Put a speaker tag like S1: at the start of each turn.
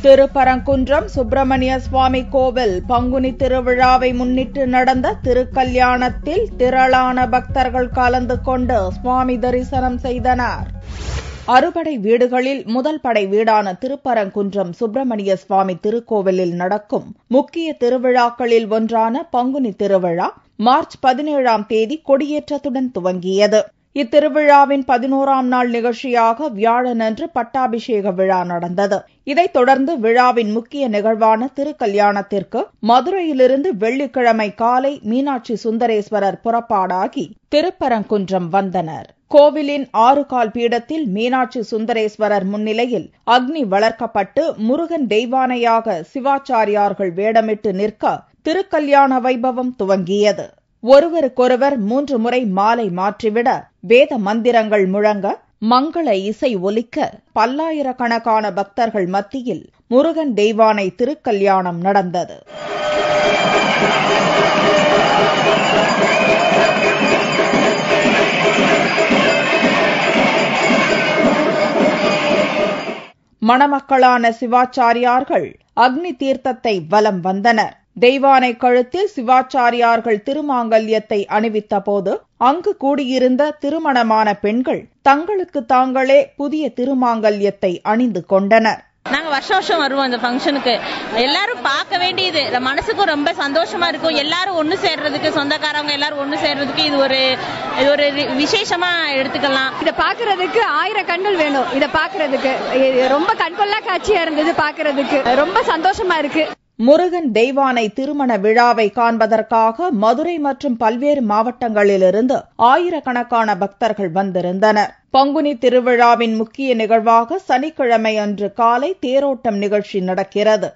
S1: திருப்பரங்குன்றம் சுப்பிரமணிய சுவாமி கோவில் பங்குனி திருவிழாவை முன்னிட்டு நடந்த திருக்கல்யாணத்தில் திரளான பக்தர்கள் கலந்து கொண்டு சுவாமி தரிசனம் செய்தனர். அறுபடை வீடுகளில் முதல் படை வீடான திருப்பரங்குன்றம் சுப்பிரமணிய சுவாமி திருக்கோவிலில் நடக்கும் முக்கிய திருவிழாக்களில் ஒன்றான பங்குனி திருவிழா மார்ச் 17ஆம் தேதி கொடியேற்றத்துடன் துவங்கியது. இத்திருவிழாவின் 11ஆம் நாள் நிகழ்ச்சியாக வியாழனன்று பட்டாபிஷேக விழா நடந்தது. இதைத் தொடர்ந்து விழாவின் முக்கிய நிகழ்வான திருக்கல்யாணத்திற்கு மதுரையிலிருந்து வெள்ளிக்கிழமை காலை மீனாட்சி சுந்தரேஸ்வரர் புறப்பாடாகி திருப்பரங்குன்றம் வந்தனர். கோவிலின் 6 கால் பீடத்தில் மீனாட்சி சுந்தரேஸ்வரர் முன்னிலையில் அக்னி வளர்க்கப்பட்டு முருகன் தெய்வானையாக சிவாச்சாரியார்கள் வேடமிட்டு நிற்க திருக்கல்யாண வைபவம் துவங்கியது. ஒருவருக்கொருவர் 3 முறை மாலை மாற்றிவிட வேத மந்திரங்கள் முழங்க மங்கள இசை ஒலிக்க பல்லாயிரக்கணக்கான பக்தர்கள் மத்தியில் முருகன் தெய்வானை திருக்கல்யாணம் நடந்தது. மணமக்களான சிவாச்சாரியார்கள் அக்னி தீர்த்தத்தை வலம் வந்தனர். தெய்வானை கழுத்தில் சிவாச்சாரியார்கள் திருமாங்கல்யத்தை அணிவித்த போது அங்கு கூடியிருந்த திருமணமான பெண்கள் தங்களுக்கு தாங்களே புதிய திருமாங்கல்யத்தை அணிந்து கொண்டனர்.
S2: நாங்க வருஷம் வருவோம் இந்த ஃபங்க்ஷனுக்கு. எல்லாரும் பார்க்க வேண்டியது, மனசுக்கும் ரொம்ப சந்தோஷமா இருக்கும். எல்லாரும் ஒண்ணு சேர்றதுக்கு, சொந்தக்காரங்க எல்லாரும் ஒண்ணு சேர்றதுக்கு இது ஒரு விசேஷமா எடுத்துக்கலாம்.
S3: இத பாக்குறதுக்கு 1000 கண்கள் வேணும். இத பாக்குறதுக்கு ரொம்ப கண்கொள்ளா காட்சியா இருந்தது. பாக்குறதுக்கு ரொம்ப சந்தோஷமா இருக்கு.
S1: முருகன் தெய்வானை திருமண விழாவை காண்பதற்காக மதுரை மற்றும் பல்வேறு மாவட்டங்களிலிருந்து ஆயிரக்கணக்கான பக்தர்கள் வந்திருந்தனர். பங்குனி திருவிழாவின் முக்கிய நிகழ்வாக சனிக்கிழமை அன்று காலை தேரோட்டம் நிகழ்ச்சி நடக்கிறது.